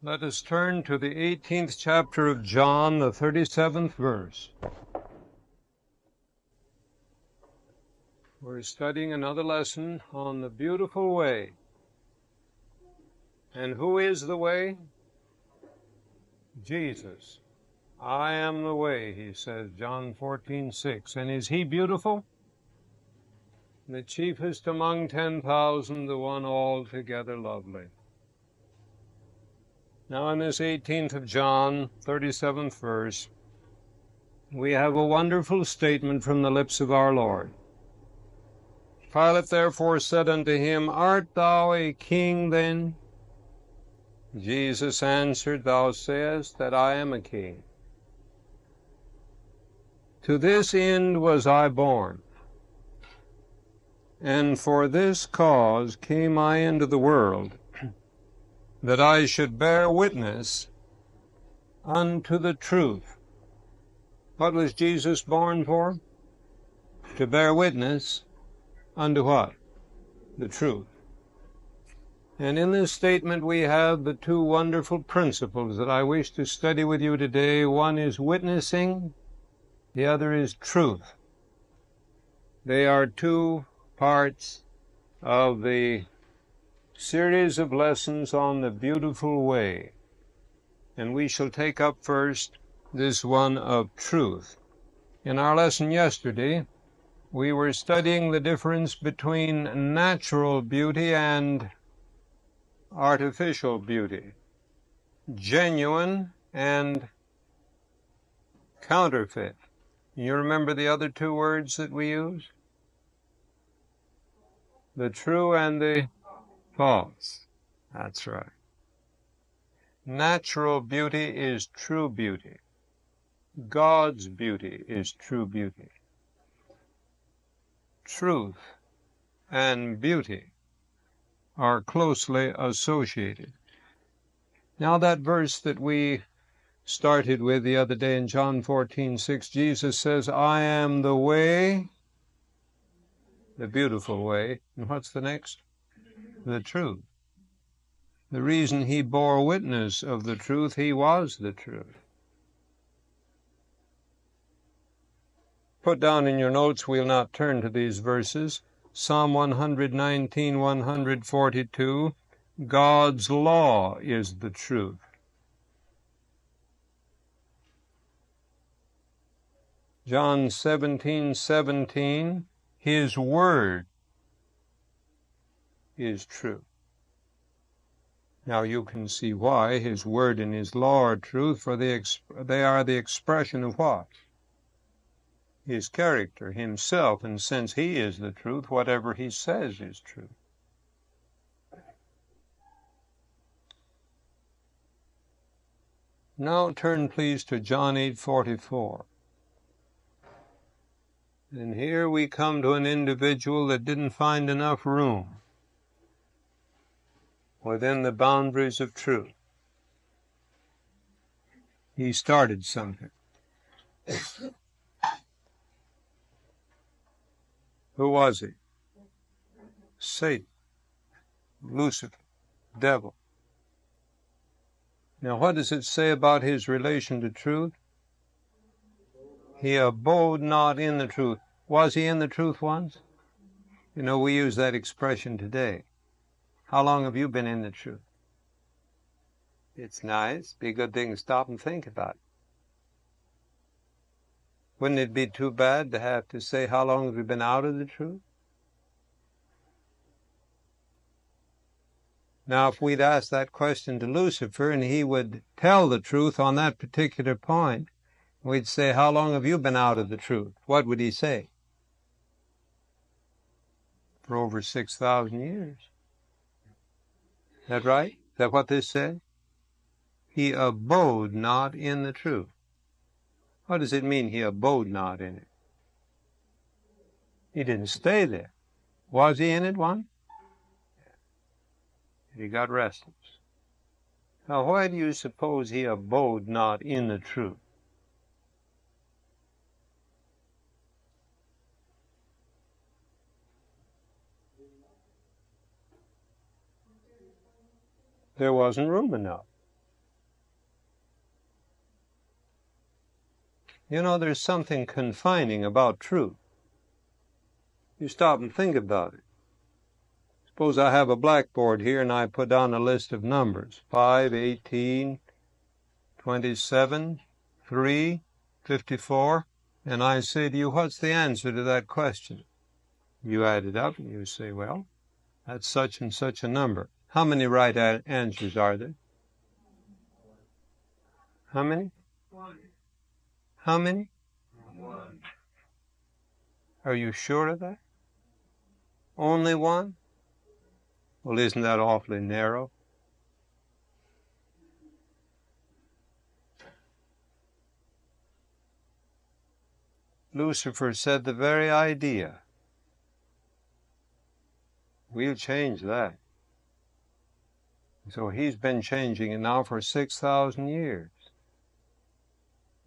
Let us turn to the 18th chapter of John, the 37th verse. We're studying another lesson on the beautiful way. And who is the way? Jesus. I am the way, he says, John 14:6. And is he beautiful? The chiefest among 10,000, the one altogether lovely. Now in this 18th of John, 37th verse, we have a wonderful statement from the lips of our Lord. Pilate therefore said unto him, Art thou a king then? Jesus answered, Thou sayest that I am a king. To this end was I born, and for this cause came I into the world, that I should bear witness unto the truth. What was Jesus born for? To bear witness unto what? The truth. And in this statement we have the two wonderful principles that I wish to study with you today. One is witnessing, the other is truth. They are two parts of the series of lessons on the beautiful way. And we shall take up first this one of truth. In our lesson yesterday, we were studying the difference between natural beauty and artificial beauty, genuine and counterfeit. You remember the other two words that we used? The true and the false. That's right. Natural beauty is true beauty. God's beauty is true beauty. Truth and beauty are closely associated. Now that verse that we started with the other day in John 14:6, Jesus says, I am the way, the beautiful way. And what's the next? The truth. The reason he bore witness of the truth, he was the truth. Put down in your notes, we'll not turn to these verses. Psalm 119, 142, God's law is the truth. John 17:17, his word is true. Now you can see why his word and his law are truth, for they are the expression of what? His character, himself, and since he is the truth, whatever he says is true. Now turn please to John 8:44. And here we come to an individual that didn't find enough room within the boundaries of truth. He started something. Who was he? Satan, Lucifer, devil. Now what does it say about his relation to truth? He abode not in the truth. Was he in the truth once? You know, we use that expression today. How long have you been in the truth? It's nice. Be a good thing to stop and think about it. Wouldn't it be too bad to have to say, how long have you been out of the truth? Now, if we'd ask that question to Lucifer and he would tell the truth on that particular point, we'd say, how long have you been out of the truth? What would he say? For over 6,000 years. Is that right? Is that what this said? He abode not in the truth. What does it mean, he abode not in it? He didn't stay there. Was he in it once? He got restless. Now, why do you suppose he abode not in the truth? There wasn't room enough. You know, there's something confining about truth. You stop and think about it. Suppose I have a blackboard here and I put down a list of numbers. 5, 18, 27, 3, 54, and I say to you, what's the answer to that question? You add it up and you say, well, that's such and such a number. How many right answers are there? How many? One. How many? One. Are you sure of that? Only one? Well, isn't that awfully narrow? Lucifer said the very idea. We'll change that. So he's been changing it now for 6,000 years.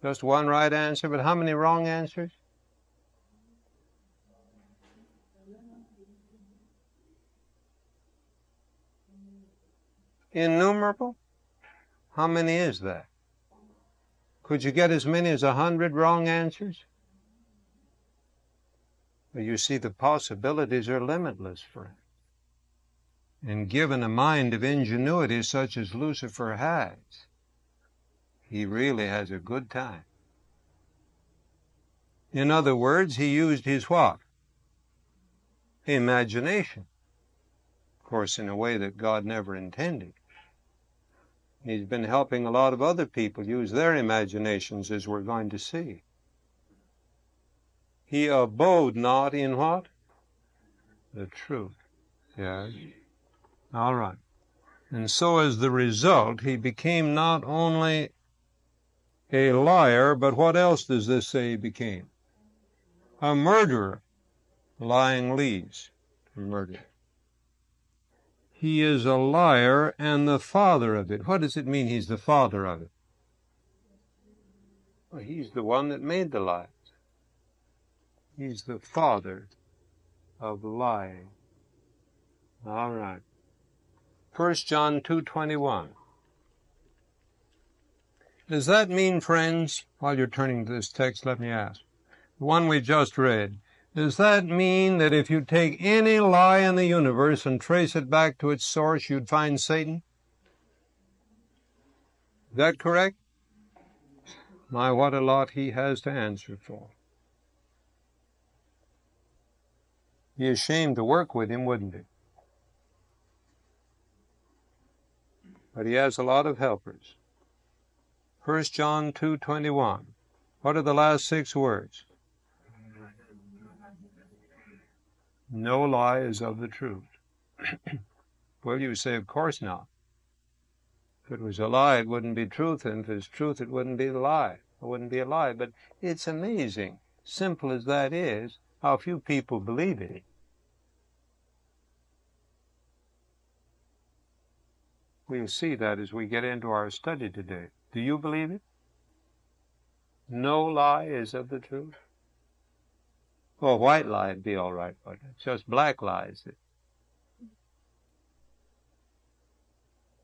Just one right answer, but how many wrong answers? Innumerable? How many is that? Could you get as many as 100 wrong answers? Well, you see, the possibilities are limitless, friend. And given a mind of ingenuity such as Lucifer has, he really has a good time. In other words, he used his what? Imagination. Of course, in a way that God never intended. He's been helping a lot of other people use their imaginations, as we're going to see. He abode not in what? The truth. Yes. All right. And so as the result, he became not only a liar, but what else does this say he became? A murderer. Lying leads to murder. He is a liar and the father of it. What does it mean he's the father of it? Well, he's the one that made the lies. He's the father of lying. All right. 1 John 2:21. Does that mean, friends, while you're turning to this text, let me ask, the one we just read, does that mean that if you take any lie in the universe and trace it back to its source, you'd find Satan? Is that correct? My, what a lot he has to answer for. Be ashamed to work with him, wouldn't he? But he has a lot of helpers. 1 John 2:21. What are the last 6 words? No lie is of the truth. Well, you say, of course not. If it was a lie, it wouldn't be truth, and if it's truth, it wouldn't be a lie. It wouldn't be a lie. But it's amazing, simple as that is, how few people believe it. We'll see that as we get into our study today. Do you believe it? No lie is of the truth. Well, white lie would be all right, but it's just black lies.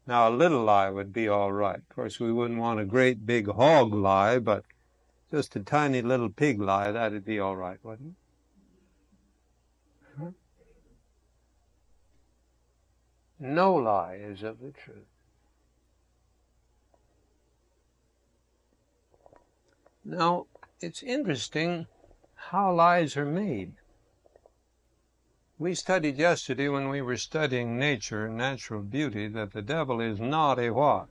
Now, a little lie would be all right. Of course, we wouldn't want a great big hog lie, but just a tiny little pig lie, that'd be all right, wouldn't it? Huh? No lie is of the truth. Now, it's interesting how lies are made. We studied yesterday when we were studying nature and natural beauty that the devil is not a what?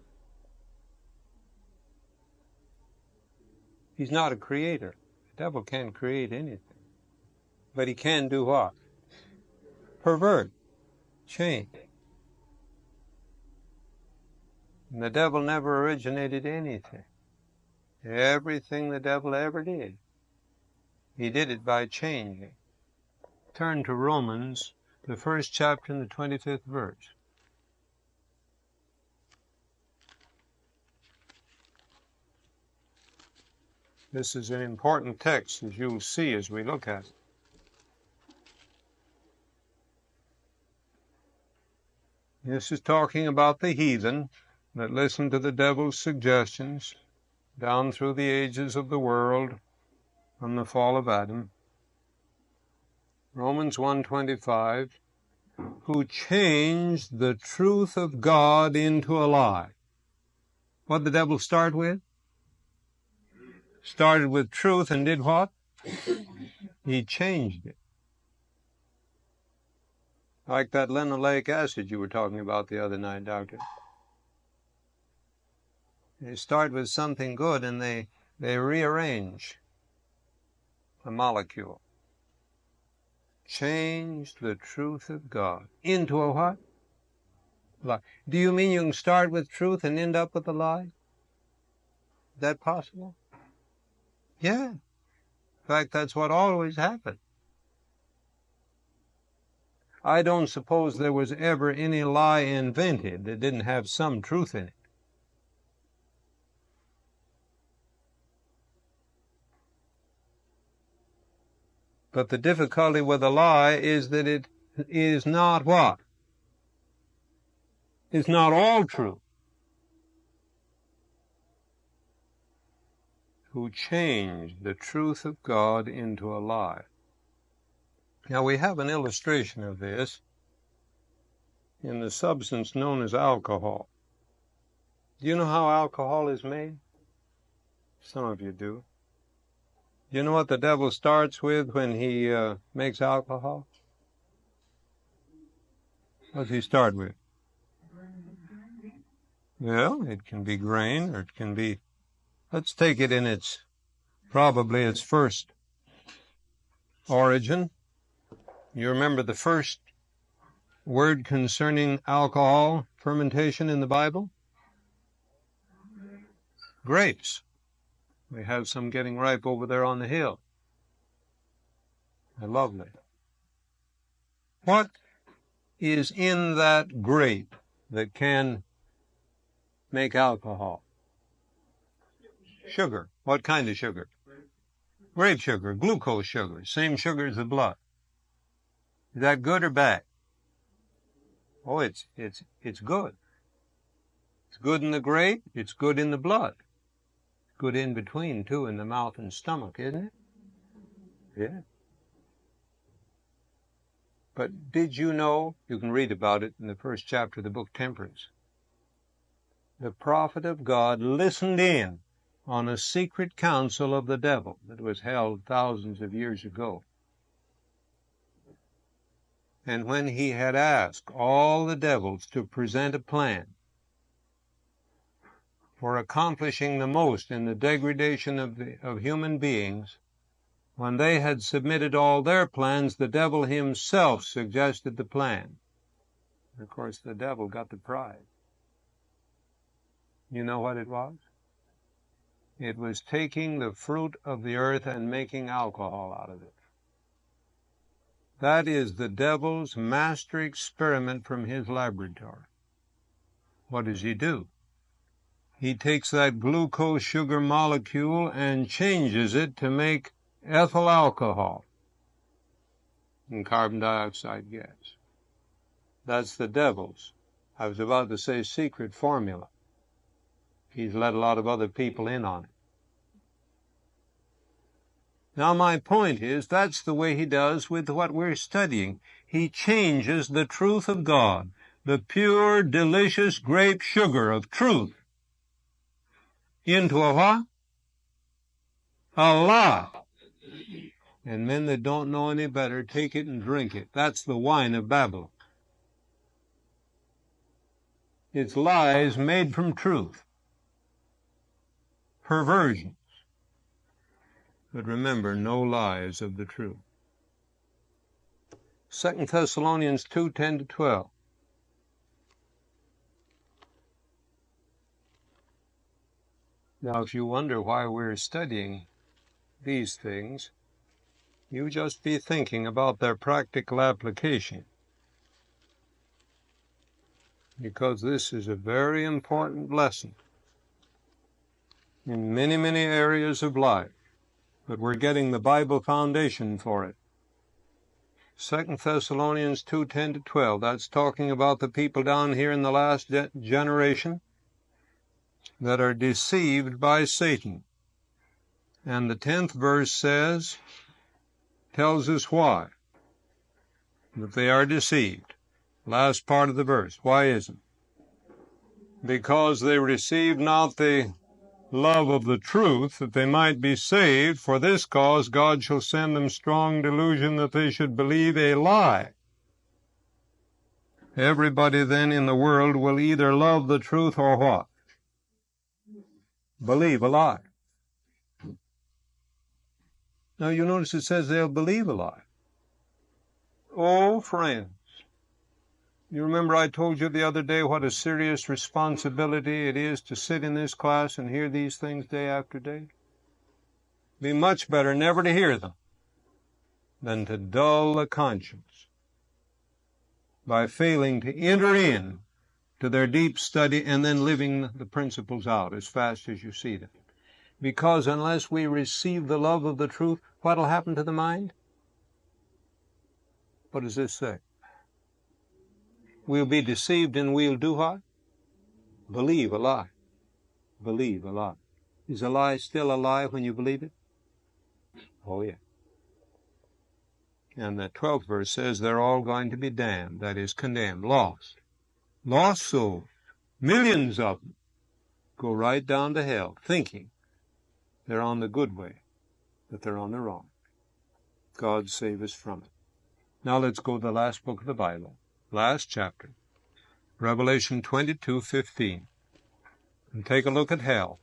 He's not a creator. The devil can't create anything. But he can do what? Pervert. Change. And the devil never originated anything. Everything the devil ever did, he did it by changing. Turn to Romans, the 1st chapter and the 25th verse. This is an important text, as you'll see as we look at it. This is talking about the heathen that listen to the devil's suggestions down through the ages of the world from the fall of Adam. Romans 1:25, who changed the truth of God into a lie. What did the devil start with? Started with truth and did what? He changed it. Like that linoleic acid you were talking about the other night, Doctor. They start with something good and they rearrange the molecule. Change the truth of God into a what? Lie. Do you mean you can start with truth and end up with a lie? Is that possible? Yeah. In fact, that's what always happened. I don't suppose there was ever any lie invented that didn't have some truth in it. But the difficulty with a lie is that it is not what? It's not all true. Who changed the truth of God into a lie. Now we have an illustration of this in the substance known as alcohol. Do you know how alcohol is made? Some of you do. Do you know what the devil starts with when he makes alcohol? What does he start with? Well, it can be grain, or it can be, let's take it in probably its first origin. You remember the first word concerning alcohol fermentation in the Bible? Grapes. We have some getting ripe over there on the hill. They're lovely. What is in that grape that can make alcohol? Sugar. What kind of sugar? Grape sugar, glucose sugar, same sugar as the blood. Is that good or bad? Oh, it's good. It's good in the grape, it's good in the blood. It's good in between, too, in the mouth and stomach, isn't it? Yeah. But did you know, you can read about it in the first chapter of the book Temperance, the prophet of God listened in on a secret council of the devil that was held thousands of years ago. And when he had asked all the devils to present a plan for accomplishing the most in the degradation of human beings, when they had submitted all their plans, the devil himself suggested the plan. Of course, the devil got the prize. You know what it was? It was taking the fruit of the earth and making alcohol out of it. That is the devil's master experiment from his laboratory. What does he do? He takes that glucose sugar molecule and changes it to make ethyl alcohol and carbon dioxide gas. That's the devil's, I was about to say, secret formula. He's let a lot of other people in on it. Now my point is, that's the way he does with what we're studying. He changes the truth of God, the pure, delicious grape sugar of truth, into a what? A lie. And men that don't know any better take it and drink it. That's the wine of Babylon. It's lies made from truth. Perversions. But remember, no lies of the truth. 2 Thessalonians 2:10-12. Now, if you wonder why we're studying these things, you just be thinking about their practical application. Because this is a very important lesson in many, many areas of life. But we're getting the Bible foundation for it. 2 Thessalonians 2:10-12, that's talking about the people down here in the last generation. that are deceived by Satan. And the 10th verse tells us why, that they are deceived. Last part of the verse. Why is it? Because they received not the love of the truth, that they might be saved. For this cause God shall send them strong delusion, that they should believe a lie. Everybody then in the world will either love the truth or what? Believe a lie. Now you notice it says they'll believe a lie. Oh, friends, you remember I told you the other day what a serious responsibility it is to sit in this class and hear these things day after day? Be much better never to hear them than to dull the conscience by failing to enter in to their deep study and then living the principles out as fast as you see them. Because unless we receive the love of the truth, what will happen to the mind? What does this say? We'll be deceived and we'll do what? Believe a lie. Believe a lie. Is a lie still a lie when you believe it? Oh, yeah. And the 12th verse says they're all going to be damned, that is, condemned, lost. Lost souls, millions of them, go right down to hell, thinking they're on the good way, but they're on the wrong. God save us from it. Now let's go to the last book of the Bible, last chapter, Revelation 22:15, and take a look at hell.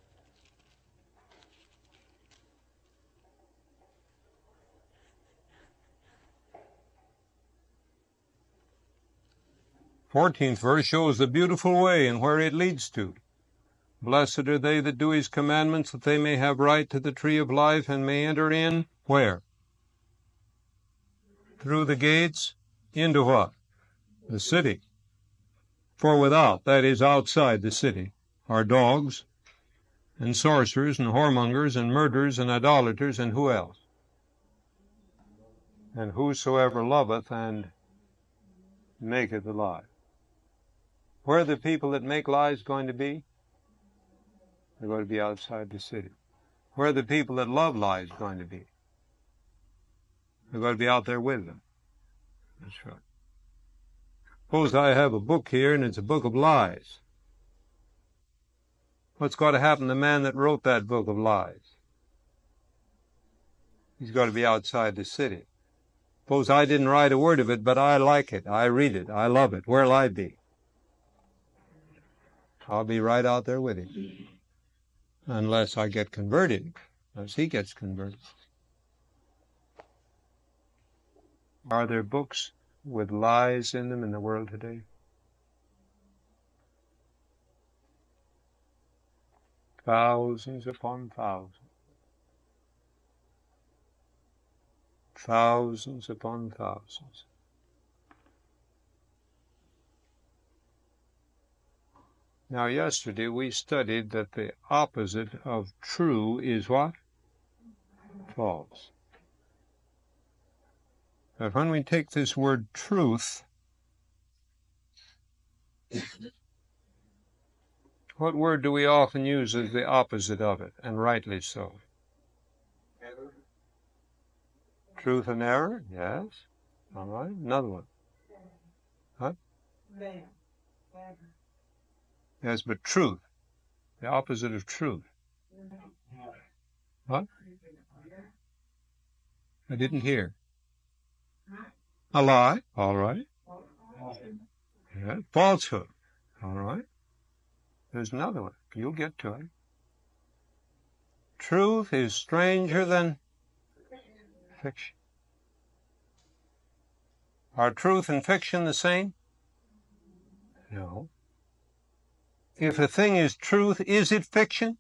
The 14th verse shows the beautiful way and where it leads to. Blessed are they that do his commandments, that they may have right to the tree of life and may enter in, where? Through the gates, into what? The city. For without, that is outside the city, are dogs, and sorcerers, and whoremongers, and murderers, and idolaters, and who else? And whosoever loveth and maketh a lie. Where are the people that make lies going to be? They're going to be outside the city. Where are the people that love lies going to be? They're going to be out there with them. That's right. Suppose I have a book here, and it's a book of lies. What's going to happen to the man that wrote that book of lies? He's got to be outside the city. Suppose I didn't write a word of it, but I like it, I read it, I love it. Where'll I be? I'll be right out there with him. Unless I get converted, unless he gets converted. Are there books with lies in them in the world today? Thousands upon thousands. Thousands upon thousands. Now, yesterday we studied that the opposite of true is what? False. But when we take this word truth, what word do we often use as the opposite of it, and rightly so? Error. Truth and error? Yes. All right. Another one. What? Yes, but truth. The opposite of truth. What? I didn't hear. A lie. All right. Yeah. Falsehood. All right. There's another one. You'll get to it. Truth is stranger than fiction. Are truth and fiction the same? No. If a thing is truth, is it fiction?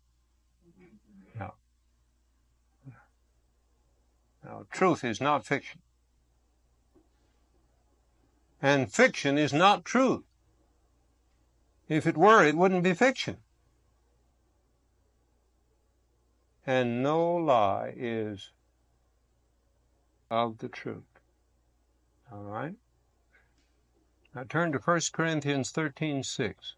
No. No, truth is not fiction. And fiction is not truth. If it were, it wouldn't be fiction. And no lie is of the truth. All right? Now turn to 1 Corinthians 13:6.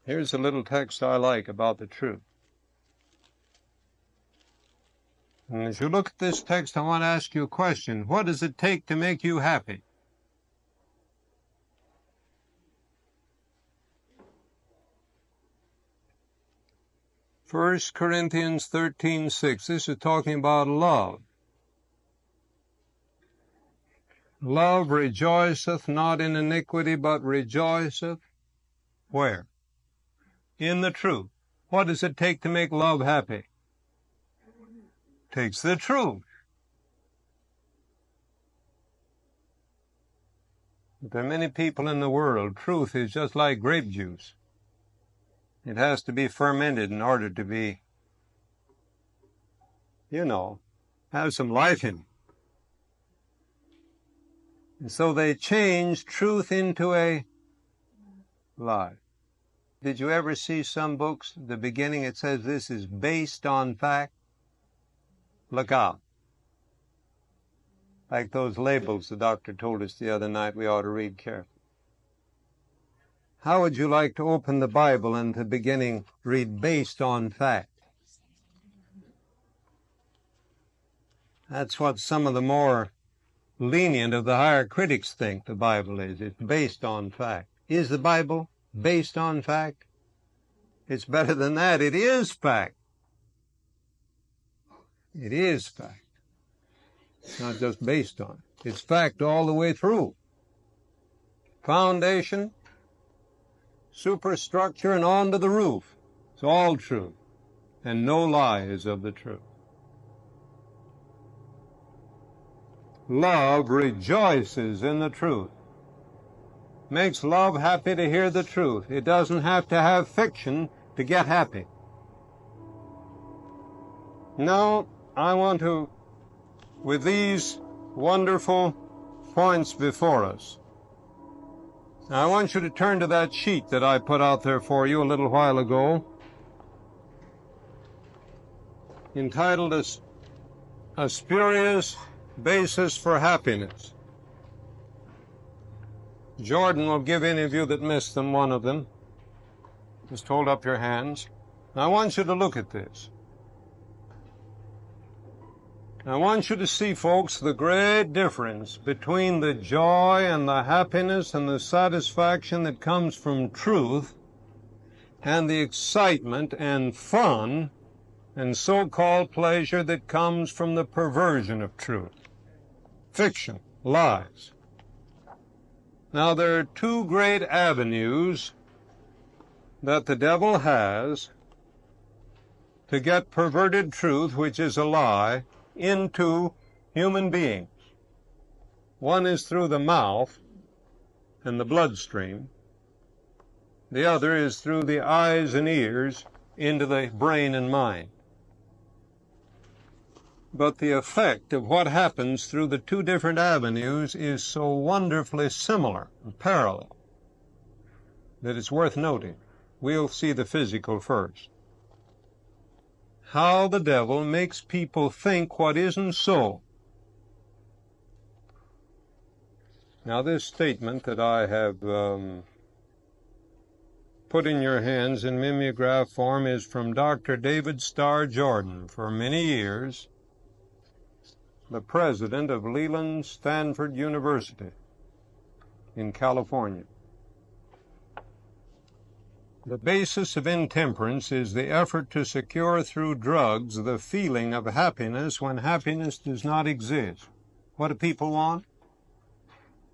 Here's a little text I like about the truth. And as you look at this text, I want to ask you a question. What does it take to make you happy? First Corinthians 13:6. This is talking about love. Love rejoiceth not in iniquity, but rejoiceth where? In the truth. What does it take to make love happy? It takes the truth. But there are many people in the world. Truth is just like grape juice. It has to be fermented in order to be, have some life in it. And so they change truth into a lie. Did you ever see some books, at the beginning it says this is based on fact? Look out. Like those labels the doctor told us the other night we ought to read carefully. How would you like to open the Bible and at the beginning read based on fact? That's what some of the more lenient of the higher critics think the Bible is. It's based on fact. Is the Bible based on fact? It's better than that. It is fact. It is fact. It's not just based on it. It's fact all the way through. Foundation, superstructure, and on to the roof. It's all truth. And no lie is of the truth. Love rejoices in the truth. Makes love happy to hear the truth. It doesn't have to have fiction to get happy. Now, I want to, with these wonderful points before us, I want you to turn to that sheet that I put out there for you a little while ago, entitled A Spurious Basis for Happiness. Jordan will give any of you that missed them one of them. Just hold up your hands. I want you to look at this. I want you to see, folks, the great difference between the joy and the happiness and the satisfaction that comes from truth and the excitement and fun and so-called pleasure that comes from the perversion of truth. Fiction, lies. Now, there are two great avenues that the devil has to get perverted truth, which is a lie, into human beings. One is through the mouth and the bloodstream. The other is through the eyes and ears into the brain and mind. But the effect of what happens through the two different avenues is so wonderfully similar and parallel that it's worth noting. We'll see the physical first. How the devil makes people think what isn't so. Now, this statement that I have put in your hands in mimeograph form is from Dr. David Starr Jordan, for many years the president of Leland Stanford University in California. The basis of intemperance is the effort to secure through drugs the feeling of happiness when happiness does not exist. What do people want?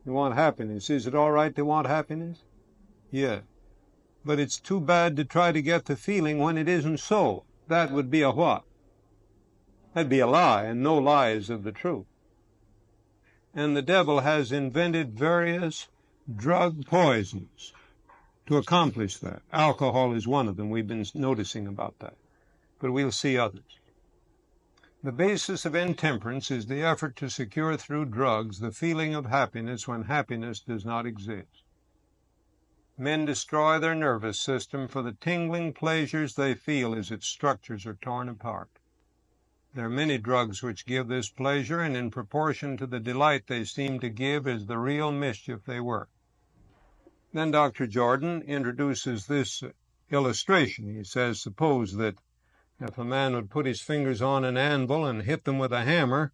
They want happiness. Is it all right to want happiness? Yeah. But it's too bad to try to get the feeling when it isn't so. That would be a what? That'd be a lie, and no lie is of the truth. And the devil has invented various drug poisons to accomplish that. Alcohol is one of them. We've been noticing about that. But we'll see others. The basis of intemperance is the effort to secure through drugs the feeling of happiness when happiness does not exist. Men destroy their nervous system for the tingling pleasures they feel as its structures are torn apart. There are many drugs which give this pleasure, and in proportion to the delight they seem to give is the real mischief they work. Then Dr. Jordan introduces this illustration. He says, suppose that if a man would put his fingers on an anvil and hit them with a hammer,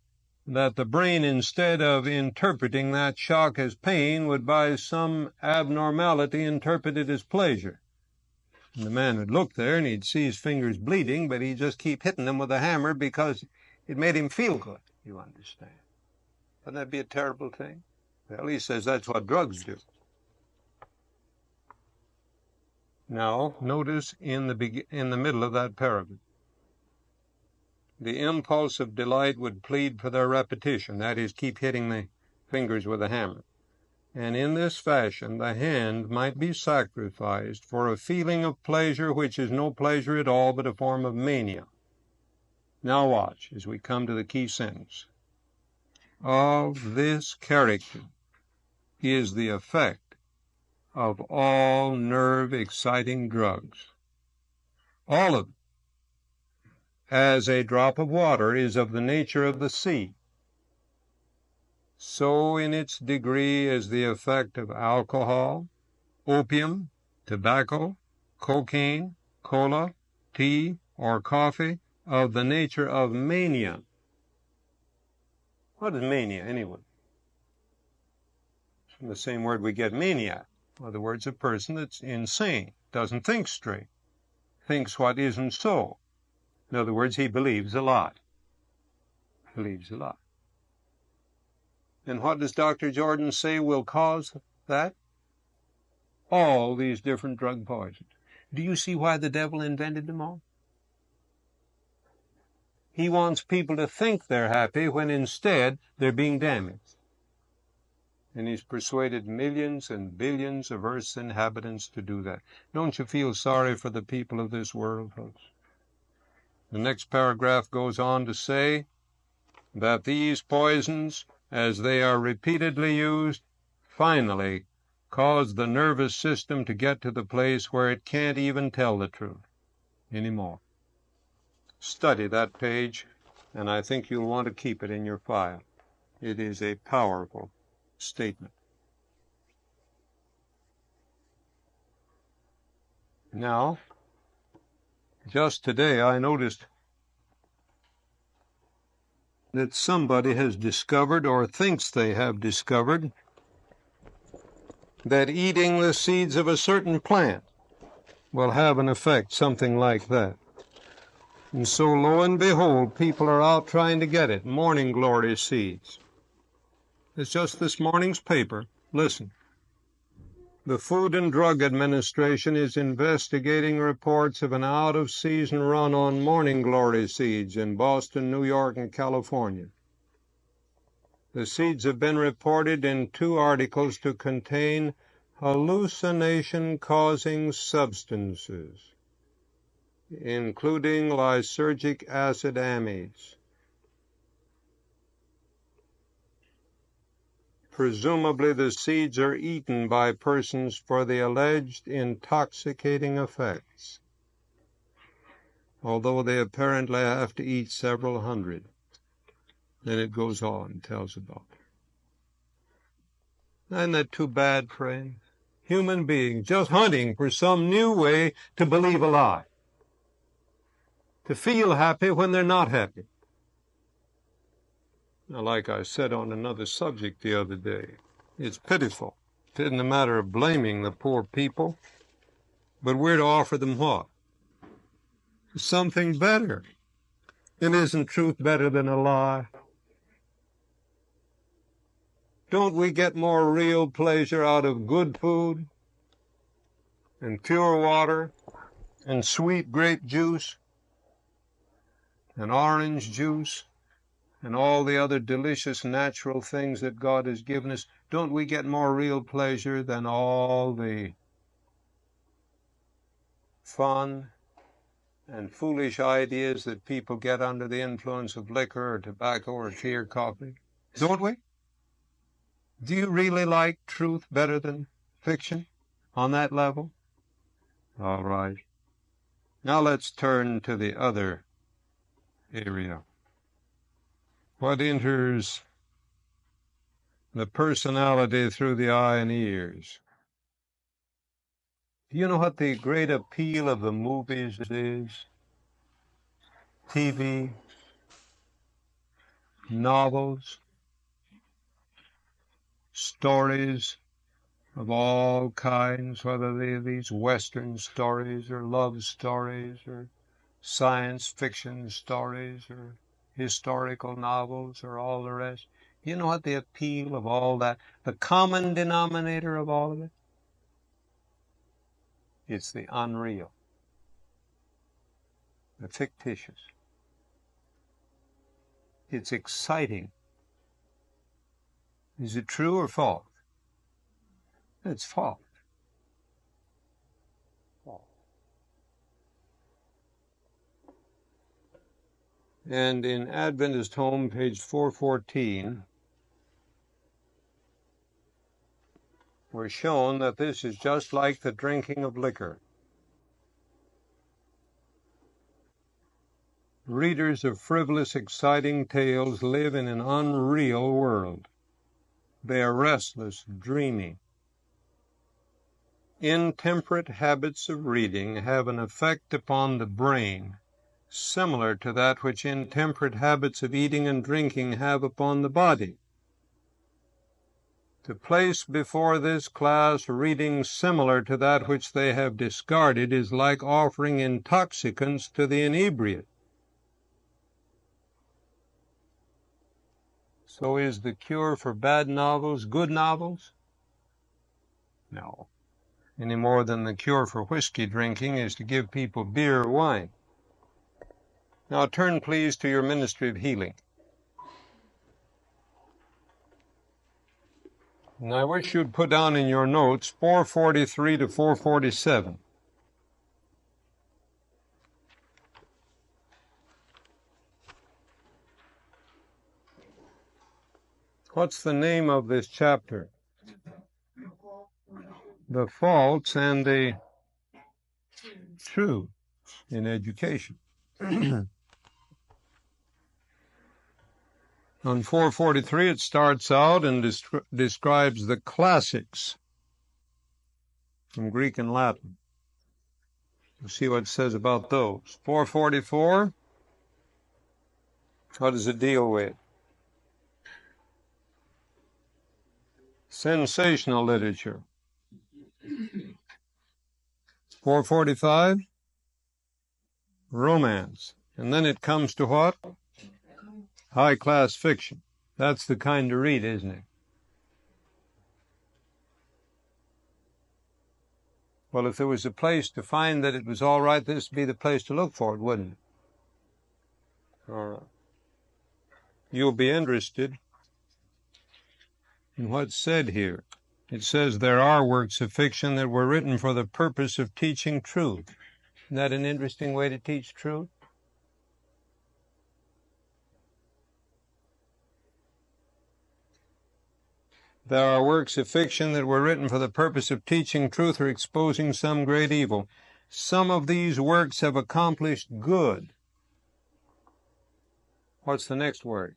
that the brain, instead of interpreting that shock as pain, would by some abnormality interpret it as pleasure. And the man would look there and he'd see his fingers bleeding, but he'd just keep hitting them with a hammer because it made him feel good, you understand. Wouldn't that be a terrible thing? Well, he says that's what drugs do. Now, notice in the middle of that paragraph, the impulse of delight would plead for their repetition, that is, keep hitting the fingers with a hammer. And in this fashion, the hand might be sacrificed for a feeling of pleasure which is no pleasure at all, but a form of mania. Now watch as we come to the key sentence. Of this character is the effect of all nerve-exciting drugs. All of it. As a drop of water is of the nature of the sea, so in its degree is the effect of alcohol, opium, tobacco, cocaine, cola, tea, or coffee of the nature of mania. What is mania, anyway? It's from the same word we get maniac. In other words, a person that's insane, doesn't think straight, thinks what isn't so. In other words, he believes a lot. Believes a lot. And what does Dr. Jordan say will cause that? All these different drug poisons. Do you see why the devil invented them all? He wants people to think they're happy when instead they're being damaged. And he's persuaded millions and billions of Earth's inhabitants to do that. Don't you feel sorry for the people of this world, folks? The next paragraph goes on to say that these poisons, as they are repeatedly used, finally cause the nervous system to get to the place where it can't even tell the truth anymore. Study that page, and I think you'll want to keep it in your file. It is a powerful statement. Now, just today I noticed that somebody has discovered, or thinks they have discovered, that eating the seeds of a certain plant will have an effect, something like that. And so, lo and behold, people are out trying to get it. Morning glory seeds. It's just this morning's paper. Listen. The Food and Drug Administration is investigating reports of an out-of-season run on morning glory seeds in Boston, New York, and California. The seeds have been reported in 2 articles to contain hallucination-causing substances, including lysergic acid amides. Presumably the seeds are eaten by persons for the alleged intoxicating effects, although they apparently have to eat several hundred. Then it goes on and tells about it. Isn't that too bad, friends? Human beings just hunting for some new way to believe a lie, to feel happy when they're not happy. Now, like I said on another subject the other day, it's pitiful. It isn't a matter of blaming the poor people, but we're to offer them what? Something better. And isn't truth better than a lie? Don't we get more real pleasure out of good food and pure water and sweet grape juice and orange juice and all the other delicious natural things that God has given us? Don't we get more real pleasure than all the fun and foolish ideas that people get under the influence of liquor or tobacco or tea or coffee? Don't we? Do you really like truth better than fiction on that level? All right. Now let's turn to the other area. What enters the personality through the eye and ears? Do you know what the great appeal of the movies is? TV, novels, stories of all kinds, whether they're these Western stories or love stories or science fiction stories or historical novels or all the rest. You know what the appeal of all that, the common denominator of all of it? It's the unreal, the fictitious. It's exciting. Is it true or false? It's false. And in Adventist Home, page 414, we're shown that this is just like the drinking of liquor. Readers of frivolous, exciting tales live in an unreal world. They are restless, dreaming. Intemperate habits of reading have an effect upon the brain similar to that which intemperate habits of eating and drinking have upon the body. To place before this class reading similar to that which they have discarded is like offering intoxicants to the inebriate. So is the cure for bad novels good novels? No. Any more than the cure for whiskey drinking is to give people beer or wine. Now turn, please, to your ministry of healing. And I wish you'd put down in your notes 443 to 447. What's the name of this chapter? The faults and the true in education. On 443, it starts out and describes the classics from Greek and Latin. We'll see what it says about those. 444, what does it deal with? Sensational literature. 445, romance. And then it comes to what? High-class fiction. That's the kind to read, isn't it? Well, if there was a place to find that it was all right, this would be the place to look for it, wouldn't it? All right. You'll be interested in what's said here. It says there are works of fiction that were written for the purpose of teaching truth. Isn't that an interesting way to teach truth? There are works of fiction that were written for the purpose of teaching truth or exposing some great evil. Some of these works have accomplished good. What's the next word?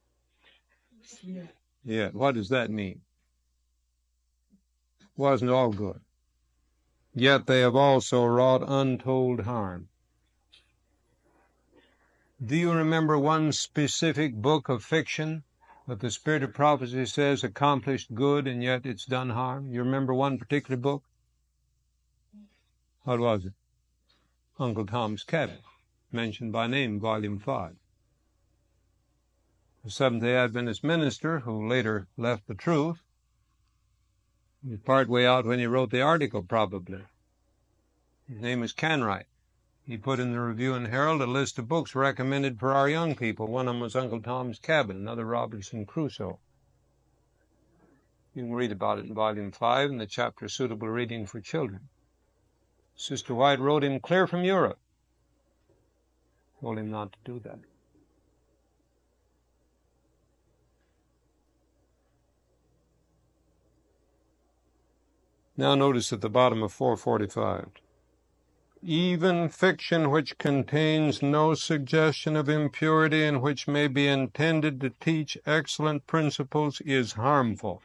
Yeah, what does that mean? Wasn't all good. Yet they have also wrought untold harm. Do you remember one specific book of fiction that the Spirit of Prophecy says accomplished good and yet it's done harm? You remember one particular book? What was it? Uncle Tom's Cabin, mentioned by name, Volume 5. A Seventh-day Adventist minister who later left the truth. He was part way out when he wrote the article, probably. His name is Canwright. He put in the Review and Herald a list of books recommended for our young people. One of them was Uncle Tom's Cabin, another Robinson Crusoe. You can read about it in Volume 5 in the chapter Suitable Reading for Children. Sister White wrote him clear from Europe. Told him not to do that. Now notice at the bottom of 445. Even fiction which contains no suggestion of impurity and which may be intended to teach excellent principles is harmful.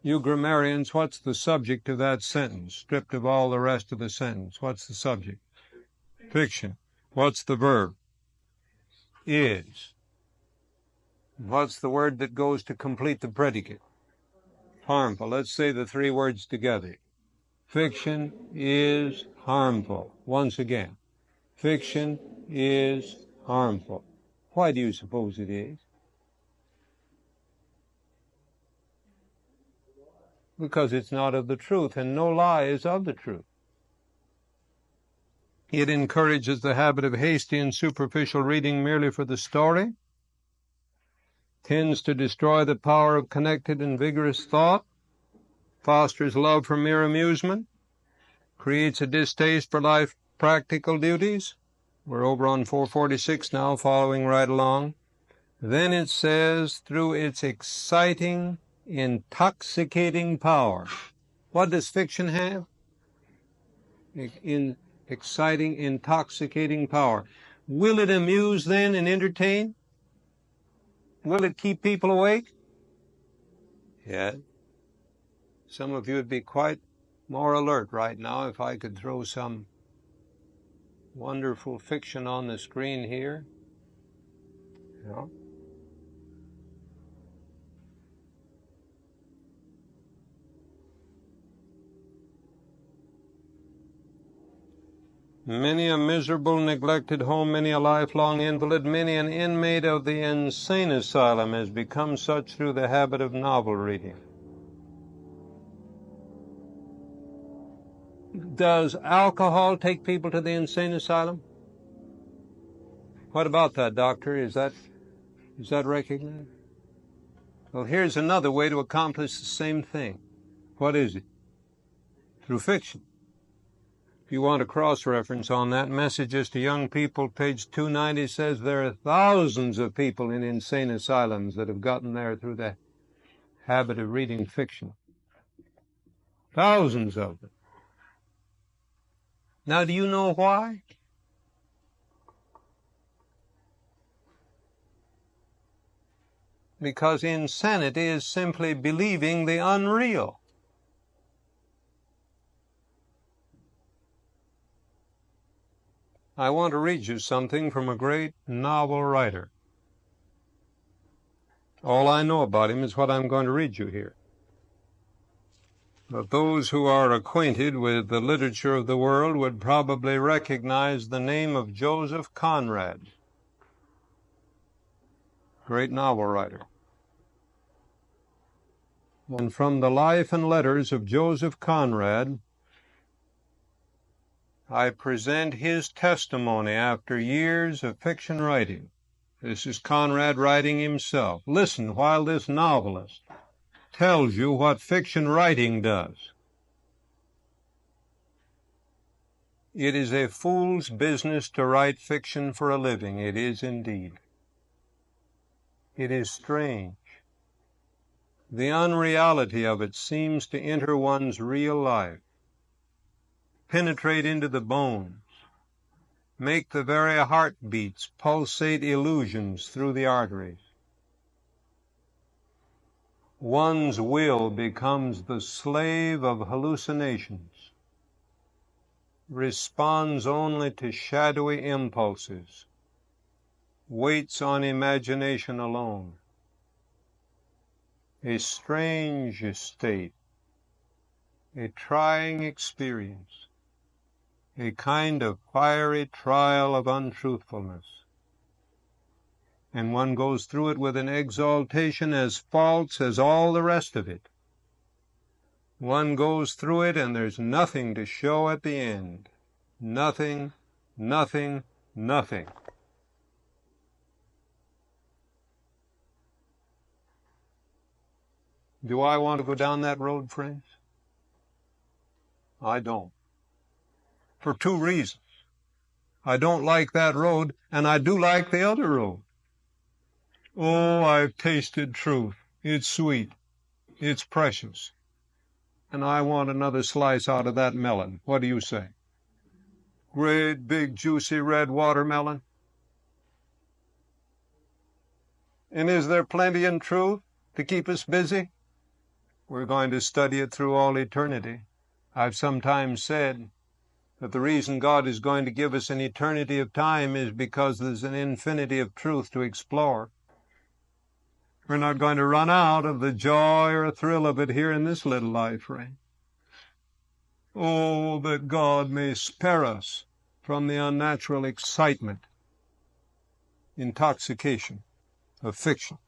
You grammarians, what's the subject of that sentence, stripped of all the rest of the sentence? What's the subject? Fiction. What's the verb? Is. What's the word that goes to complete the predicate? Harmful. Let's say the three words together. Fiction is harmful. Once again, fiction is harmful. Why do you suppose it is? Because it's not of the truth, and no lie is of the truth. It encourages the habit of hasty and superficial reading merely for the story, tends to destroy the power of connected and vigorous thought, fosters love for mere amusement, creates a distaste for life's practical duties. We're over on 446 now, following right along. Then it says, through its exciting, intoxicating power. What does fiction have? Exciting, intoxicating power. Will it amuse then and entertain? Will it keep people awake? Yes. Some of you would be quite more alert right now if I could throw some wonderful fiction on the screen here. Yeah. Many a miserable, neglected home, many a lifelong invalid, many an inmate of the insane asylum has become such through the habit of novel reading. Does alcohol take people to the insane asylum? What about that, doctor? Is that recognized? Well, here's another way to accomplish the same thing. What is it? Through fiction. If you want a cross-reference on that, Messages to Young People, page 290, says there are thousands of people in insane asylums that have gotten there through the habit of reading fiction. Thousands of them. Now, do you know why? Because insanity is simply believing the unreal. I want to read you something from a great novel writer. All I know about him is what I'm going to read you here. But those who are acquainted with the literature of the world would probably recognize the name of Joseph Conrad, great novel writer. And from the life and letters of Joseph Conrad, I present his testimony after years of fiction writing. This is Conrad writing himself. Listen while this novelist tells you what fiction writing does. It is a fool's business to write fiction for a living. It is indeed. It is strange. The unreality of it seems to enter one's real life, penetrate into the bones, make the very heartbeats pulsate illusions through the arteries. One's will becomes the slave of hallucinations, responds only to shadowy impulses, waits on imagination alone. A strange state, a trying experience, a kind of fiery trial of untruthfulness. And one goes through it with an exaltation as false as all the rest of it. One goes through it and there's nothing to show at the end. Nothing, nothing, nothing. Do I want to go down that road, friends? I don't. For two reasons. I don't like that road, and I do like the other road. Oh, I've tasted truth. It's sweet. It's precious. And I want another slice out of that melon. What do you say? Great big juicy red watermelon. And is there plenty in truth to keep us busy? We're going to study it through all eternity. I've sometimes said that the reason God is going to give us an eternity of time is because there's an infinity of truth to explore. We're not going to run out of the joy or thrill of it here in this little life, right? Oh, that God may spare us from the unnatural excitement, intoxication of fiction.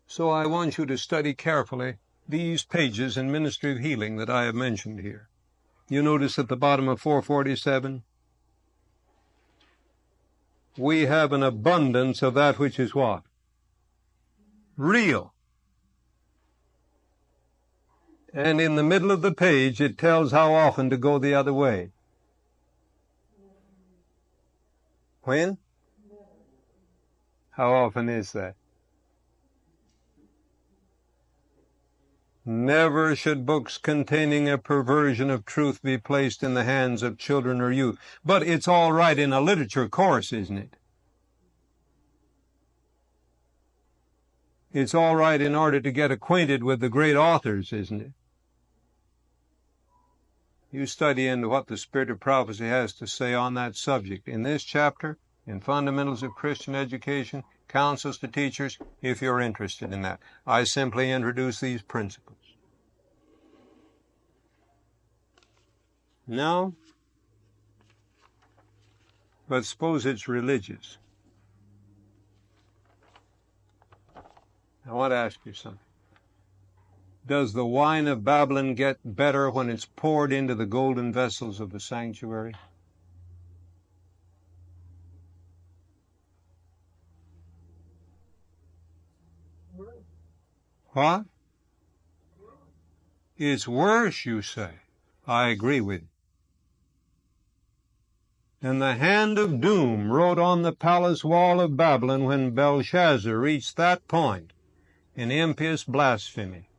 So I want you to study carefully these pages in Ministry of Healing that I have mentioned here. You notice at the bottom of 447, we have an abundance of that which is what? Real. And in the middle of the page, it tells how often to go the other way. When? How often is that? Never should books containing a perversion of truth be placed in the hands of children or youth. But it's all right in a literature course, isn't it? It's all right in order to get acquainted with the great authors, isn't it? You study into what the Spirit of Prophecy has to say on that subject in this chapter, in Fundamentals of Christian Education, Counsels to Teachers, if you're interested in that. I simply introduce these principles. No? But suppose it's religious. I want to ask you something. Does the wine of Babylon get better when it's poured into the golden vessels of the sanctuary? What? It's worse, you say. I agree with you. And the hand of doom wrote on the palace wall of Babylon when Belshazzar reached that point in impious blasphemy,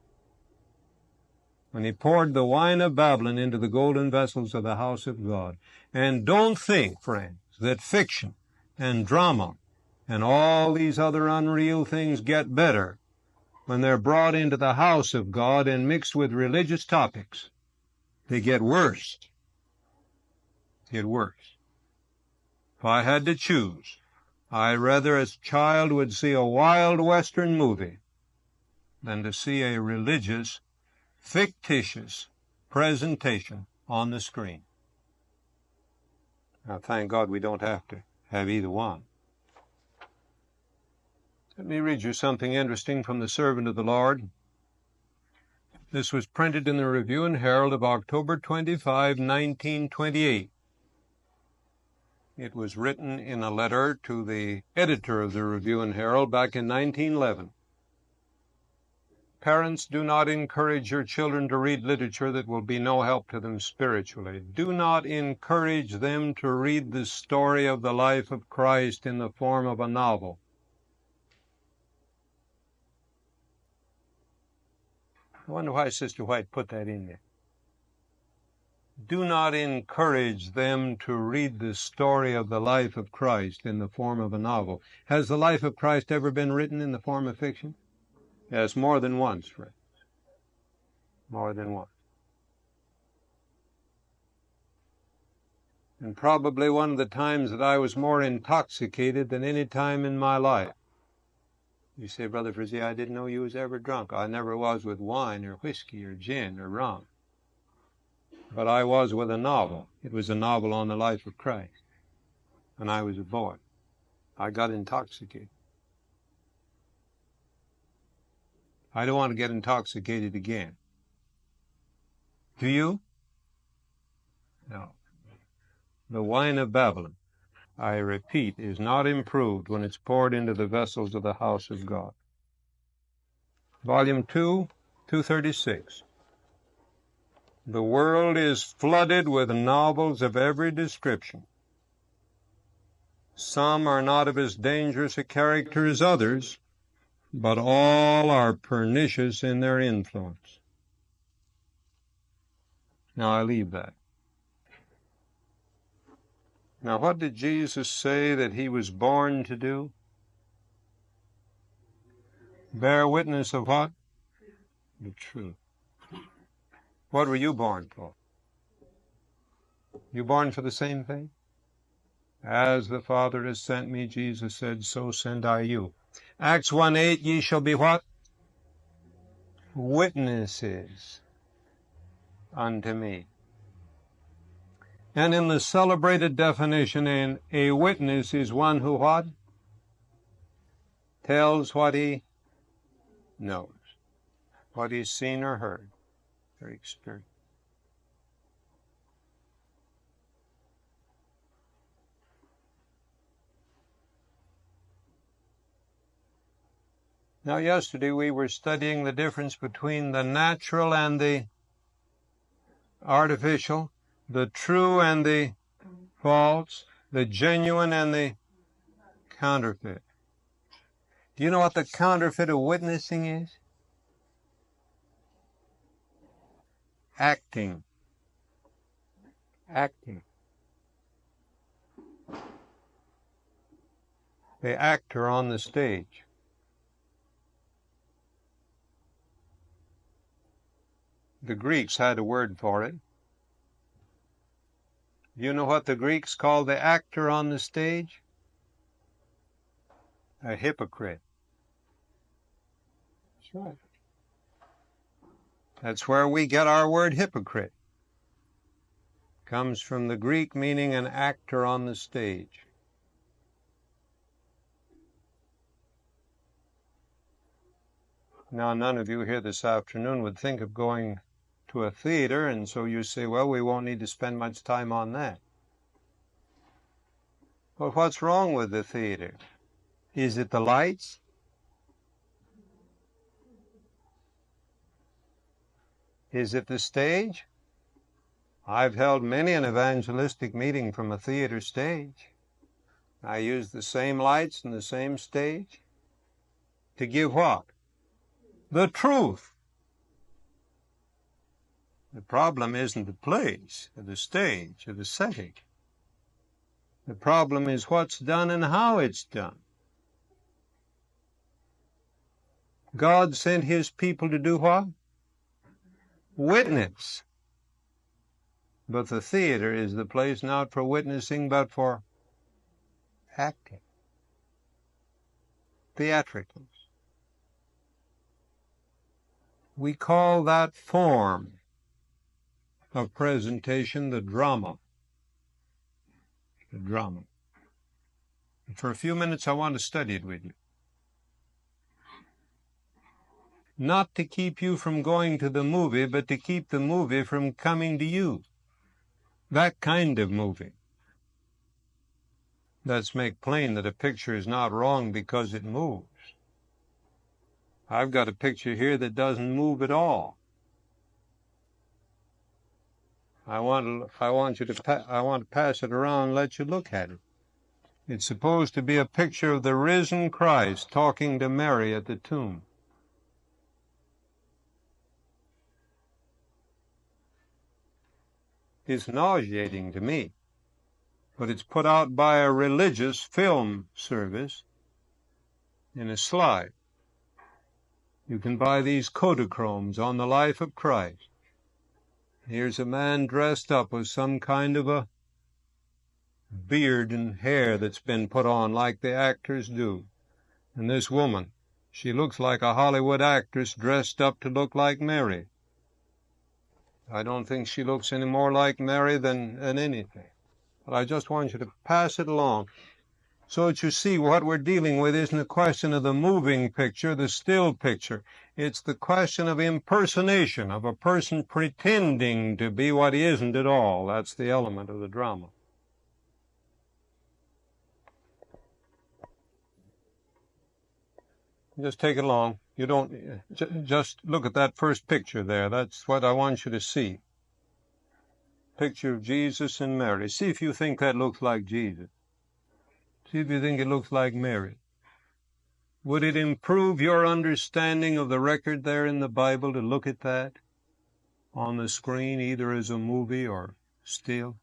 when he poured the wine of Babylon into the golden vessels of the house of God. And don't think, friends, that fiction and drama and all these other unreal things get better when they're brought into the house of God and mixed with religious topics. They get worse. Get worse. If I had to choose, I rather as a child would see a wild Western movie than to see a religious, fictitious presentation on the screen. Now, thank God we don't have to have either one. Let me read you something interesting from the servant of the Lord. This was printed in the Review and Herald of October 25, 1928. It was written in a letter to the editor of the Review and Herald back in 1911. Parents, do not encourage your children to read literature that will be no help to them spiritually. Do not encourage them to read the story of the life of Christ in the form of a novel. I wonder why Sister White put that in there. Do not encourage them to read the story of the life of Christ in the form of a novel. Has the life of Christ ever been written in the form of fiction? Yes, more than once, friends. More than once. And probably one of the times that I was more intoxicated than any time in my life. You say, Brother Frazee, I didn't know you was ever drunk. I never was with wine or whiskey or gin or rum. But I was with a novel. It was a novel on the life of Christ. When I was a boy, I got intoxicated. I don't want to get intoxicated again. Do you? No. The wine of Babylon, I repeat, is not improved when it's poured into the vessels of the house of God. Volume 2, 236. The world is flooded with novels of every description. Some are not of as dangerous a character as others, but all are pernicious in their influence. Now I leave that. Now what did Jesus say that he was born to do? Bear witness of what? the truth. What were you born for? You born for the same thing? As the Father has sent me, Jesus said, so send I you. Acts 1:8, ye shall be what? Witnesses unto me. And in the celebrated definition, a witness is one who what? Tells what he knows, what he's seen or heard, or experienced. Now, yesterday we were studying the difference between the natural and the artificial, the true and the false, the genuine and the counterfeit. Do you know what the counterfeit of witnessing is? Acting. Acting. The actor on the stage. The Greeks had a word for it. You know what the Greeks called the actor on the stage? A hypocrite. That's right. That's where we get our word hypocrite. Comes from the Greek meaning an actor on the stage. Now, none of you here this afternoon would think of going to a theater, and so you say, well, we won't need to spend much time on that. But what's wrong with the theater? Is it the lights? Is it the stage? I've held many an evangelistic meeting from a theater stage. I use the same lights and the same stage to give what? The truth. The problem isn't the place, or the stage, or the setting. The problem is what's done and how it's done. God sent His people to do what? Witness. But the theater is the place not for witnessing, but for acting. Theatricals. We call that form of presentation the drama. The drama. And for a few minutes I want to study it with you. Not to keep you from going to the movie, but to keep the movie from coming to you. That kind of movie. Let's make plain that a picture is not wrong because it moves. I've got a picture here that doesn't move at all. I want to pass it around and let you look at it. It's supposed to be a picture of the risen Christ talking to Mary at the tomb. It's nauseating to me, but it's put out by a religious film service in a slide. You can buy these Kodachromes on the life of Christ. Here's a man dressed up with some kind of a beard and hair that's been put on like the actors do. And this woman, she looks like a Hollywood actress dressed up to look like Mary. I don't think she looks any more like Mary than anything. But I just want you to pass it along so that you see what we're dealing with isn't a question of the moving picture, the still picture. It's the question of impersonation, of a person pretending to be what he isn't at all. That's the element of the drama. Just take it along. You don't, just look at that first picture there. That's what I want you to see. Picture of Jesus and Mary. See if you think that looks like Jesus. See if you think it looks like Mary. Would it improve your understanding of the record there in the Bible to look at that on the screen, either as a movie or still?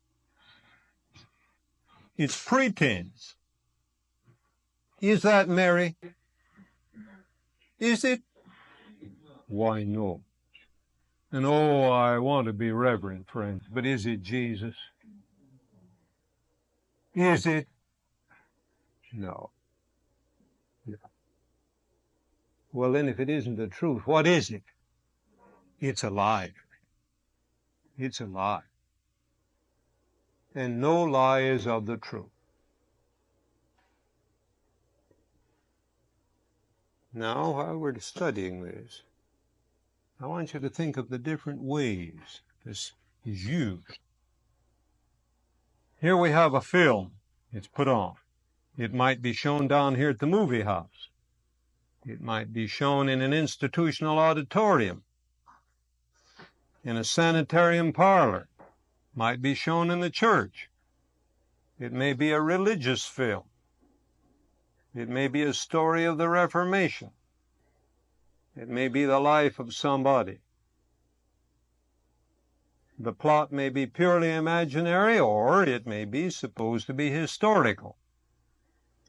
It's pretense. Is that Mary? Is it? Why, no. And oh, I want to be reverent, friends, but is it Jesus? Is it? No. Yeah. Well, then if it isn't the truth, what is it? It's a lie. It's a lie. And no lie is of the truth. Now, while we're studying this, I want you to think of the different ways this is used. Here we have a film. It's put on. It might be shown down here at the movie house. It might be shown in an institutional auditorium, in a sanitarium parlor. Might be shown in the church. It may be a religious film. It may be a story of the Reformation. It may be the life of somebody. The plot may be purely imaginary, or it may be supposed to be historical.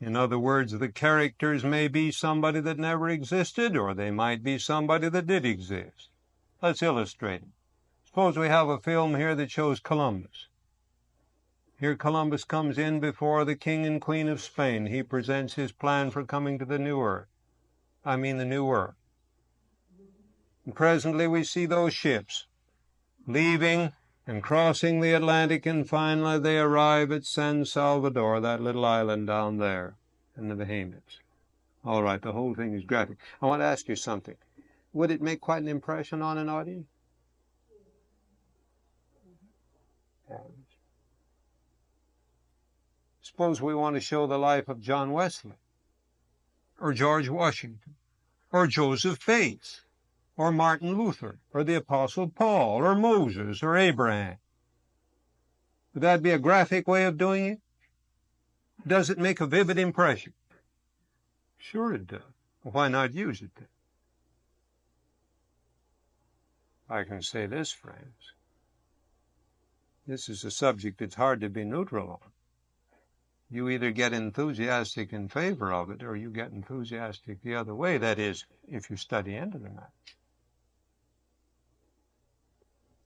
In other words, the characters may be somebody that never existed, or they might be somebody that did exist. Let's illustrate it. Suppose we have a film here that shows Columbus. Here Columbus comes in before the King and Queen of Spain. He presents his plan for coming to the New Earth. I mean the New World. And presently we see those ships leaving and crossing the Atlantic, and finally they arrive at San Salvador, that little island down there in the Bahamas. All right, the whole thing is graphic. I want to ask you something. Would it make quite an impression on an audience? Suppose we want to show the life of John Wesley, or George Washington, or Joseph Bates, or Martin Luther, or the Apostle Paul, or Moses, or Abraham. Would that be a graphic way of doing it? Does it make a vivid impression? Sure it does. Why not use it then? I can say this, friends. This is a subject that's hard to be neutral on. You either get enthusiastic in favor of it, or you get enthusiastic the other way. That is, if you study into the matter.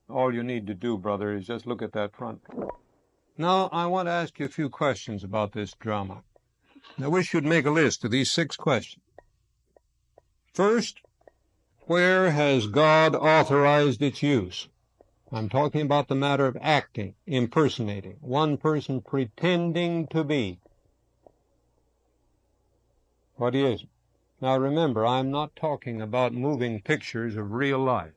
All you need to do, brother, is just look at that front. Now, I want to ask you a few questions about this drama. I wish you'd make a list of these 6 questions. First, where has God authorized its use? I'm talking about the matter of acting, impersonating, one person pretending to be what he isn't. Now remember, I'm not talking about moving pictures of real life.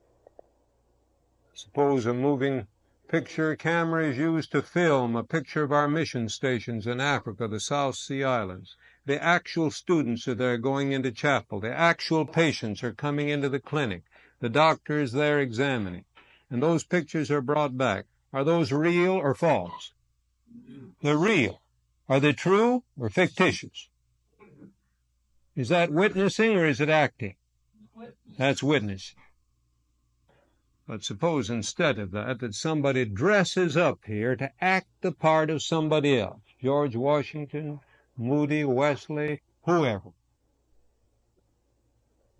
Suppose a moving picture camera is used to film a picture of our mission stations in Africa, the South Sea Islands. The actual students are there going into chapel. The actual patients are coming into the clinic. The doctor is there examining. And those pictures are brought back. Are those real or false? They're real. Are they true or fictitious? Is that witnessing or is it acting? That's witnessing. But suppose instead of that somebody dresses up here to act the part of somebody else. George Washington, Moody, Wesley, whoever.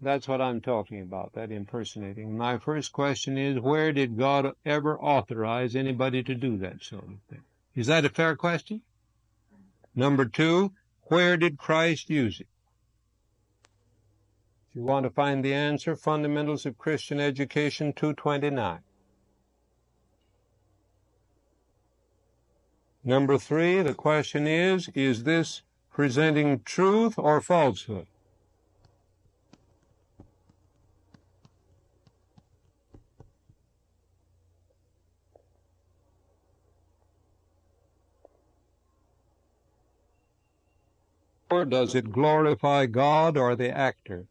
That's what I'm talking about, that impersonating. My first question is, where did God ever authorize anybody to do that sort of thing? Is that a fair question? Number 2, where did Christ use it? If you want to find the answer, Fundamentals of Christian Education 229. Number 3, the question is this presenting truth or falsehood? Or does it glorify God or the actor?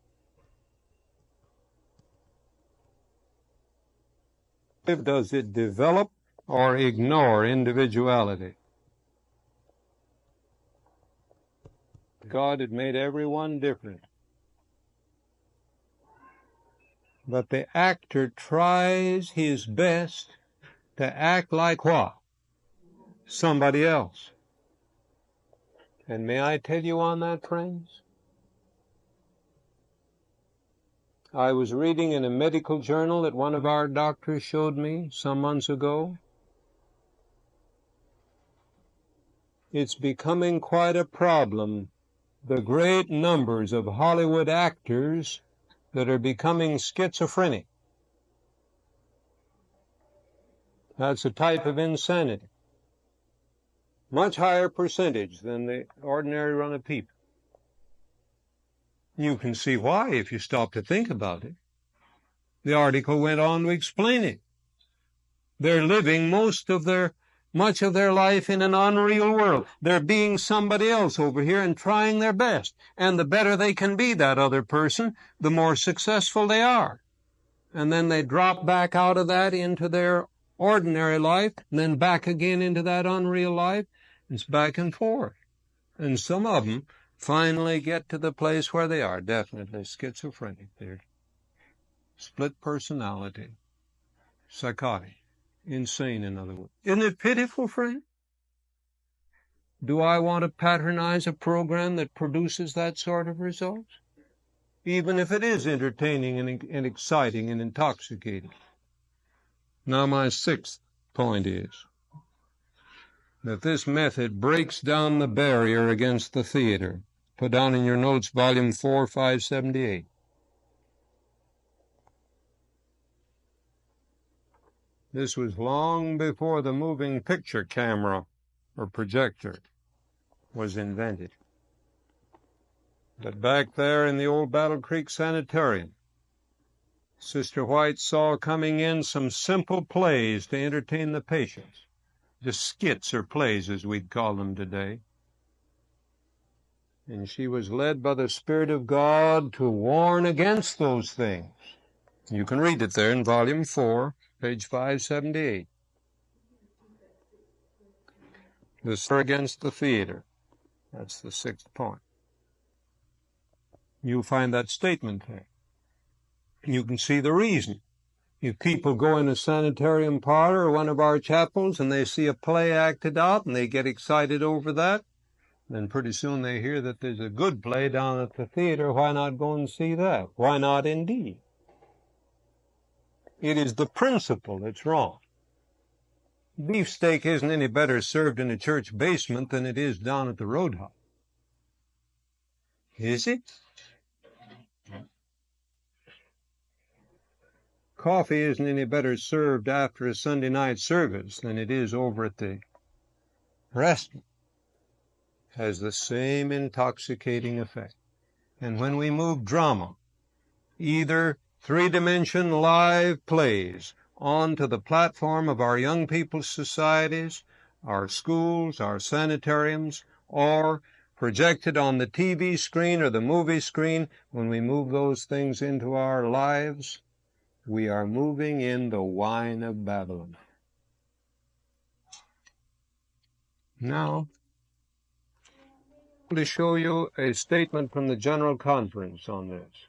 Does it develop or ignore individuality? God had made everyone different. But the actor tries his best to act like what? Somebody else. And may I tell you on that, friends? I was reading in a medical journal that one of our doctors showed me some months ago. It's becoming quite a problem, the great numbers of Hollywood actors that are becoming schizophrenic. That's a type of insanity. Much higher percentage than the ordinary run of people. You can see why if you stop to think about it. The article went on to explain it. They're living much of their life in an unreal world. They're being somebody else over here and trying their best. And the better they can be that other person, the more successful they are. And then they drop back out of that into their ordinary life, and then back again into that unreal life. It's back and forth. And some of them finally get to the place where they are definitely schizophrenic. They're split personality, psychotic, insane, in other words. Isn't it pitiful, friend? Do I want to patronize a program that produces that sort of results? Even if it is entertaining and exciting and intoxicating. Now my sixth point is that this method breaks down the barrier against the theater. Put down in your notes, volume 4, 578. This was long before the moving picture camera or projector was invented. But back there in the old Battle Creek Sanitarium, Sister White saw coming in some simple plays to entertain the patients. Just skits or plays, as we'd call them today. And she was led by the Spirit of God to warn against those things. You can read it there in volume 4, page 578. This against the theater. That's the sixth point. You'll find that statement there. You can see the reason. If people go in a sanitarium parlor or one of our chapels and they see a play acted out and they get excited over that, then pretty soon they hear that there's a good play down at the theater. Why not go and see that? Why not indeed? It is the principle that's wrong. Beefsteak isn't any better served in a church basement than it is down at the roadhouse. Is it? Coffee isn't any better served after a Sunday night service than it is over at the restaurant. Has the same intoxicating effect. And when we move drama, either three-dimension live plays, onto the platform of our young people's societies, our schools, our sanitariums, or projected on the TV screen or the movie screen, when we move those things into our lives, we are moving in the wine of Babylon. Now, to show you a statement from the General Conference on this.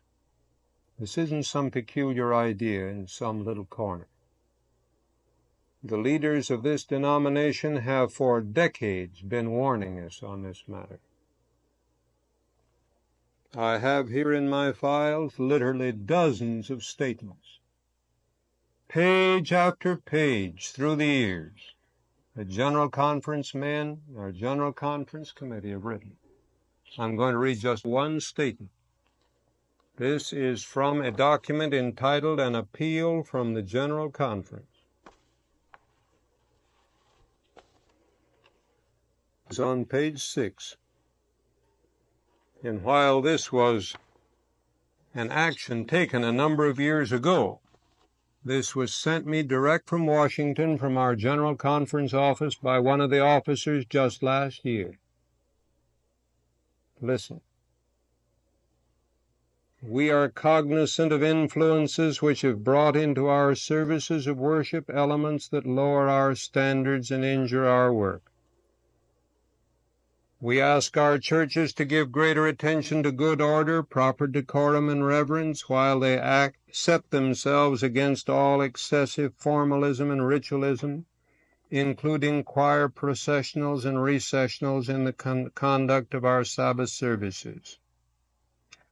This isn't some peculiar idea in some little corner. The leaders of this denomination have for decades been warning us on this matter. I have here in my files literally dozens of statements, page after page through the years. The General Conference men, our General Conference Committee have written. I'm going to read just one statement. This is from a document entitled An Appeal from the General Conference. It's on page 6. And while this was an action taken a number of years ago, this was sent me direct from Washington from our General Conference office by one of the officers just last year. Listen. We are cognizant of influences which have brought into our services of worship elements that lower our standards and injure our work. We ask our churches to give greater attention to good order, proper decorum, and reverence, while they set themselves against all excessive formalism and ritualism, including choir processionals and recessionals in the conduct of our Sabbath services.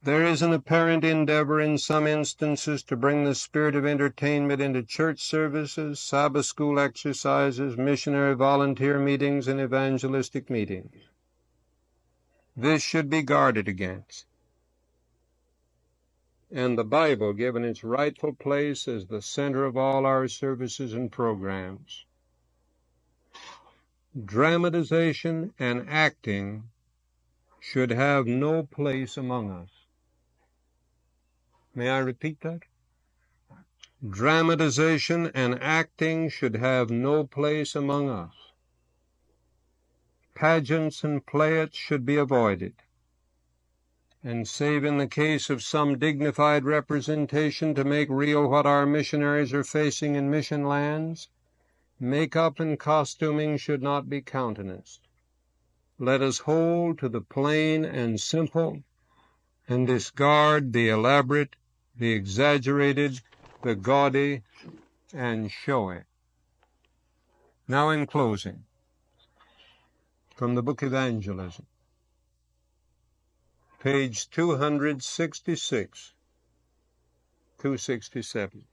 There is an apparent endeavor in some instances to bring the spirit of entertainment into church services, Sabbath school exercises, missionary volunteer meetings, and evangelistic meetings. This should be guarded against, and the Bible given its rightful place as the center of all our services and programs. Dramatization and acting should have no place among us. May I repeat that? Dramatization and acting should have no place among us. Pageants and playets should be avoided, and save in the case of some dignified representation to make real what our missionaries are facing in mission lands, makeup and costuming should not be countenanced. Let us hold to the plain and simple, and discard the elaborate, the exaggerated, the gaudy, and showy. Now in closing, from the book Evangelism, page 266, 267.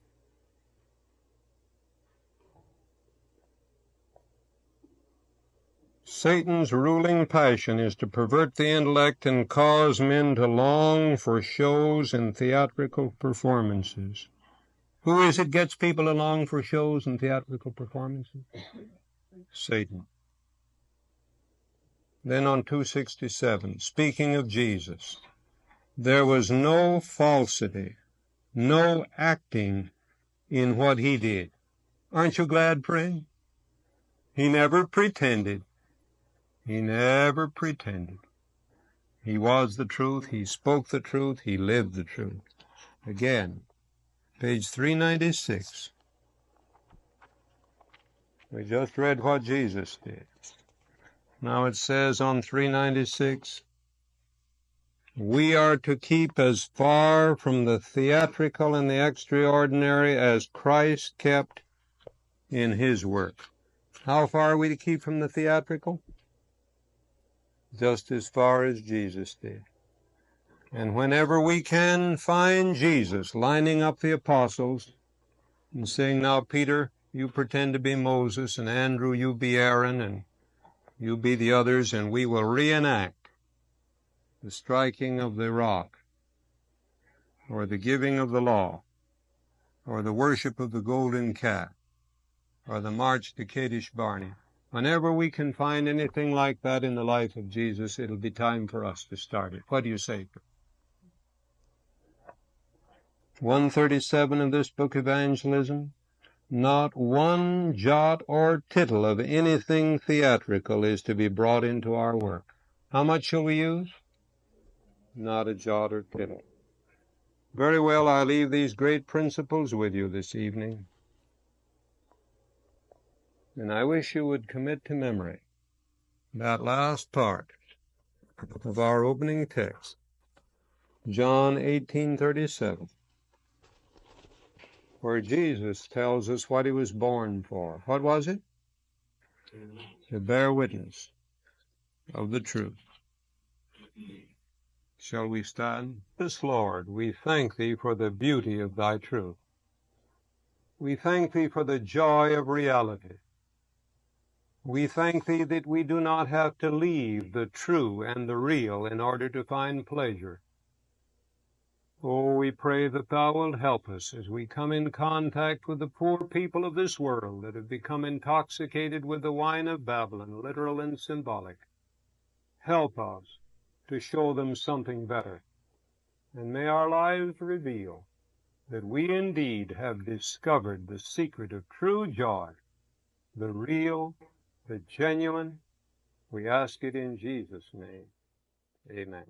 Satan's ruling passion is to pervert the intellect and cause men to long for shows and theatrical performances. Who is it gets people to long for shows and theatrical performances? Satan. Then on 267, speaking of Jesus, there was no falsity, no acting in what he did. Aren't you glad, friend? He never pretended. He never pretended. He was the truth. He spoke the truth. He lived the truth. Again, page 396. We just read what Jesus did. Now it says on 396, we are to keep as far from the theatrical and the extraordinary as Christ kept in his work. How far are we to keep from the theatrical? Just as far as Jesus did. And whenever we can find Jesus lining up the apostles and saying, now, Peter, you pretend to be Moses, and Andrew, you be Aaron, and you be the others, and we will reenact the striking of the rock, or the giving of the law, or the worship of the golden calf, or the march to Kadesh Barnea. Whenever we can find anything like that in the life of Jesus, it'll be time for us to start it. What do you say? 137 of this book, Evangelism. Not one jot or tittle of anything theatrical is to be brought into our work. How much shall we use? Not a jot or tittle. Very well, I leave these great principles with you this evening. And I wish you would commit to memory that last part of our opening text, John 18:37, where Jesus tells us what he was born for. What was it? To bear witness of the truth. Shall we stand? Yes, Lord, we thank thee for the beauty of thy truth. We thank thee for the joy of reality. We thank thee that we do not have to leave the true and the real in order to find pleasure. Oh, we pray that thou wilt help us as we come in contact with the poor people of this world that have become intoxicated with the wine of Babylon, literal and symbolic. Help us to show them something better. And may our lives reveal that we indeed have discovered the secret of true joy, the real, the genuine. We ask it in Jesus' name. Amen.